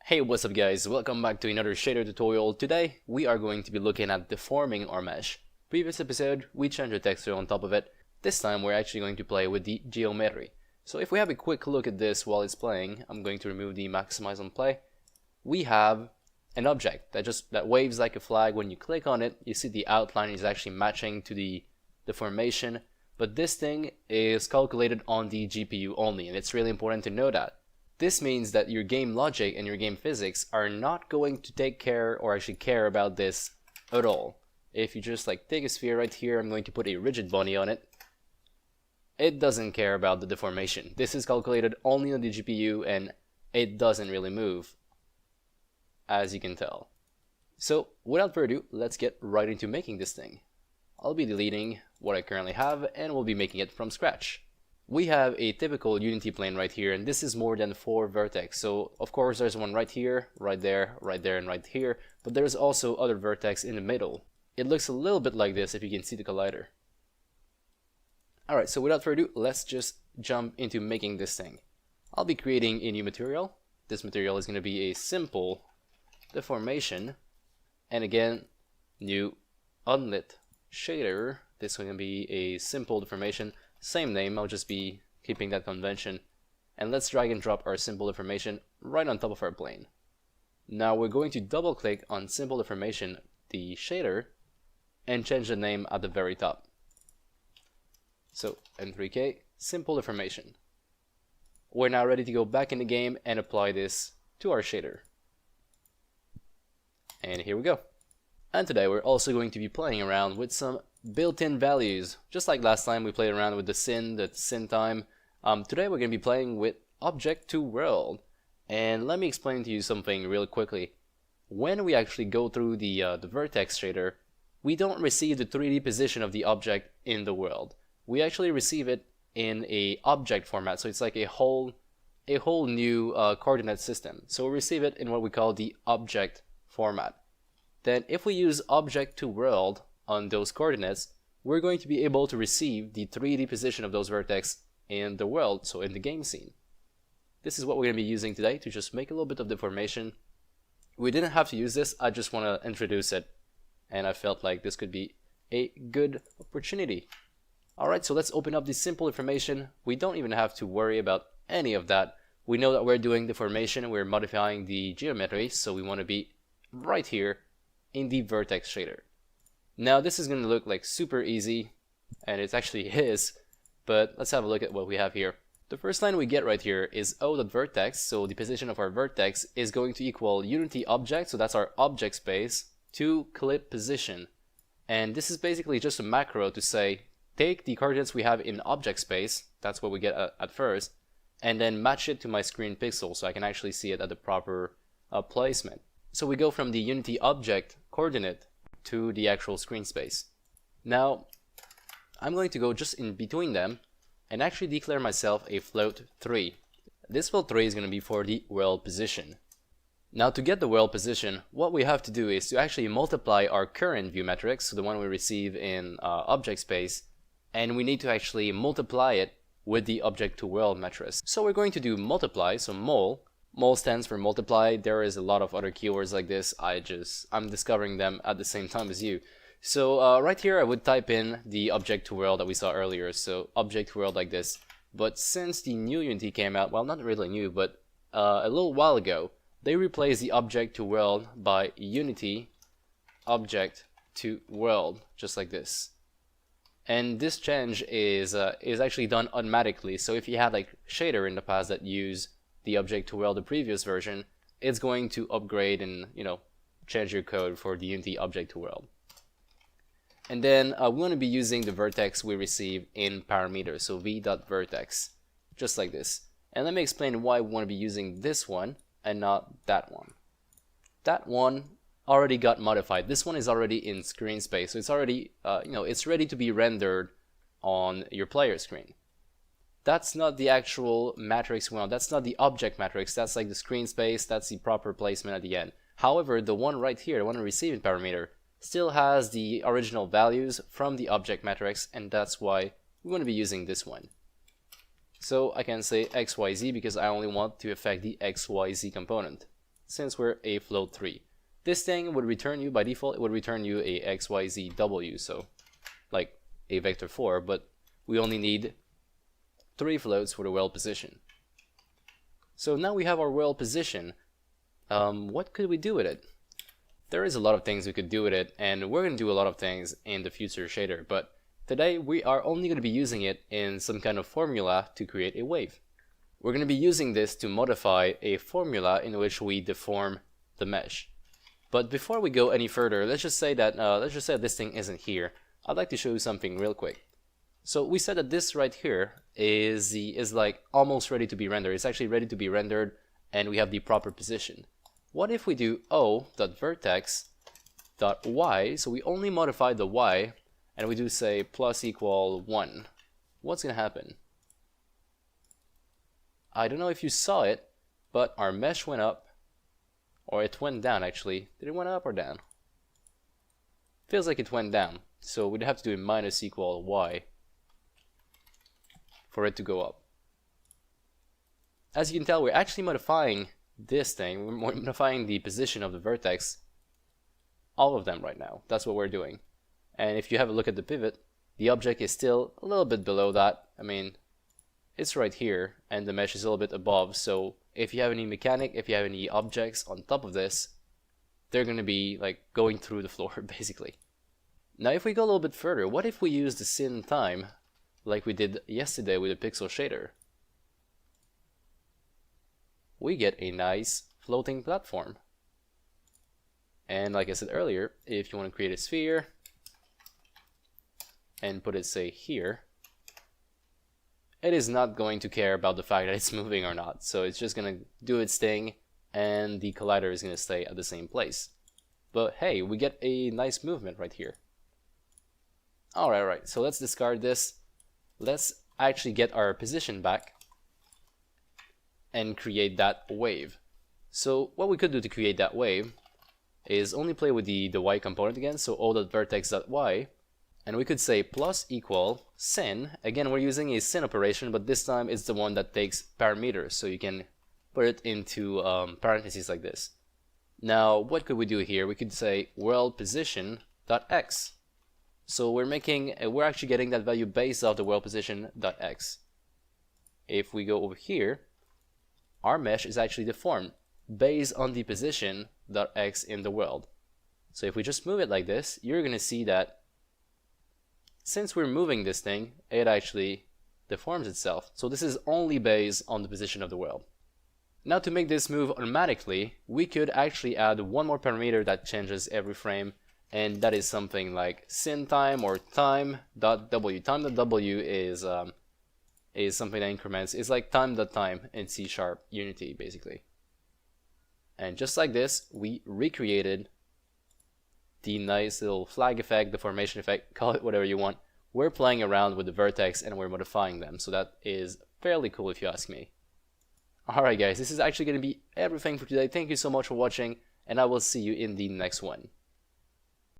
Hey, what's up guys, welcome back to another shader tutorial. Today we are going to be looking at deforming our mesh. Previous episode we changed the texture on top of it. This time we're actually going to play with the geometry. So if we have a quick look at this while it's playing, I'm going to remove the maximize on play. We have an object that waves like a flag. When you click on it, you see the outline is actually matching to the deformation, but this thing is calculated on the GPU only, and it's really important to know that. This means that your game logic and your game physics are not going to take care or actually care about this at all. If you just take a sphere right here, I'm going to put a rigid body on it. It doesn't care about the deformation. This is calculated only on the GPU and it doesn't really move, as you can tell. So without further ado, let's get right into making this thing. I'll be deleting what I currently have and we'll be making it from scratch. We have a typical Unity plane right here, and this is more than 4 vertex. So of course there's one right here, right there, and right here, but there's also other vertex in the middle. It looks a little bit like this if you can see the collider. Alright, so without further ado, let's just jump into making this thing. I'll be creating a new material. This material is going to be a simple deformation, and again, new unlit shader. This is going to be a simple deformation. Same name, I'll just be keeping that convention. And let's drag and drop our simple deformation right on top of our plane. Now we're going to double click on simple deformation, the shader, and change the name at the very top. So M3K, simple deformation. We're now ready to go back in the game and apply this to our shader. And here we go. And today we're also going to be playing around with some built-in values. Just like last time we played around with the sin time. Today we're going to be playing with object to world. And let me explain to you something real quickly. When we actually go through the Vertex Shader, we don't receive the 3D position of the object in the world. We actually receive it in a object format, so it's like a whole new coordinate system. So we receive it in what we call the object format. Then if we use object to world on those coordinates, we're going to be able to receive the 3D position of those vertex in the world, so in the game scene. This is what we're going to be using today to just make a little bit of deformation. We didn't have to use this, I just want to introduce it, and I felt like this could be a good opportunity. Alright, so let's open up the simple information. We don't even have to worry about any of that. We know that we're doing deformation, we're modifying the geometry, so we want to be right here in the Vertex Shader. Now this is going to look like super easy, and it actually is, but let's have a look at what we have here. The first line we get right here is o.vertex, so the position of our vertex is going to equal Unity object, so that's our object space, to clip position. And this is basically just a macro to say, take the coordinates we have in object space, that's what we get at first, and then match it to my screen pixel so I can actually see it at the proper placement. So we go from the Unity object coordinate to the actual screen space. Now I'm going to go just in between them and actually declare myself a float 3. This float 3 is going to be for the world position. Now to get the world position, what we have to do is to actually multiply our current view metrics, so the one we receive in object space, and we need to actually multiply it with the object to world matrix. So we're going to do multiply, so mul. Mul stands for multiply. There is a lot of other keywords like this. I'm discovering them at the same time as you. So right here I would type in the object to world that we saw earlier. So object to world like this. But since the new Unity came out, well, not really new, but a little while ago, they replaced the object to world by Unity object to world, just like this. And this change is actually done automatically. So if you had like shader in the past that use the object to world, the previous version, it's going to upgrade and change your code for the Unity object to world. And then we want to be using the vertex we receive in parameters, so v.vertex, just like this. And let me explain why we want to be using this one and not that one. That one already got modified. This one is already in screen space, so it's already it's ready to be rendered on your player screen. That's not the actual matrix we want. That's not the object matrix. That's like the screen space. That's the proper placement at the end. However, the one right here, the one receiving parameter, still has the original values from the object matrix, and that's why we want to be using this one. So I can say XYZ because I only want to affect the XYZ component. since we're a float 3. This thing would return you, by default, it would return you a XYZW, so like a vector 4, but we only need 3 floats for the world position. So now we have our world position. What could we do with it? There is a lot of things we could do with it, and we're going to do a lot of things in the future shader, but today we are only going to be using it in some kind of formula to create a wave. We're going to be using this to modify a formula in which we deform the mesh. But before we go any further, let's just say that this thing isn't here. I'd like to show you something real quick. So we said that this right here is like almost ready to be rendered. It's actually ready to be rendered, and we have the proper position. What if we do o.vertex.y, so we only modify the y, and we do say plus equal 1. What's going to happen? I don't know if you saw it, but our mesh went up, or it went down actually. Did it went up or down? Feels like it went down, so we'd have to do a minus equal y for it to go up. As you can tell, we're actually modifying this thing. We're modifying the position of the vertex, all of them right now. That's what we're doing. And if you have a look at the pivot, the object is still a little bit below that. I mean, it's right here, and the mesh is a little bit above, so if you have any mechanic, if you have any objects on top of this, they're going to be like going through the floor, basically. Now if we go a little bit further, what if we use the sin time like we did yesterday with the pixel shader? We get a nice floating platform. And like I said earlier, if you want to create a sphere and put it, say, here, it is not going to care about the fact that it's moving or not. So it's just going to do its thing, and the collider is going to stay at the same place. But hey, we get a nice movement right here. Alright, so let's discard this. Let's actually get our position back and create that wave. So what we could do to create that wave is only play with the y component again, so o.vertex.y, and we could say plus equal sin. Again, we're using a sin operation, but this time it's the one that takes parameters, so you can put it into parentheses like this. Now what could we do here? We could say world position.x. So we're actually getting that value based off the world position.x. If we go over here, our mesh is actually deformed based on the position.x in the world. So if we just move it like this, you're going to see that since we're moving this thing, it actually deforms itself. So this is only based on the position of the world. Now to make this move automatically, we could actually add one more parameter that changes every frame, and that is something like sin time or time.w. Time.w is something that increments. It's like time.time in C# Unity, basically. And just like this, we recreated the nice little flag effect, deformation effect, call it whatever you want. We're playing around with the vertex and we're modifying them, so that is fairly cool if you ask me. Alright guys, this is actually going to be everything for today. Thank you so much for watching, and I will see you in the next one.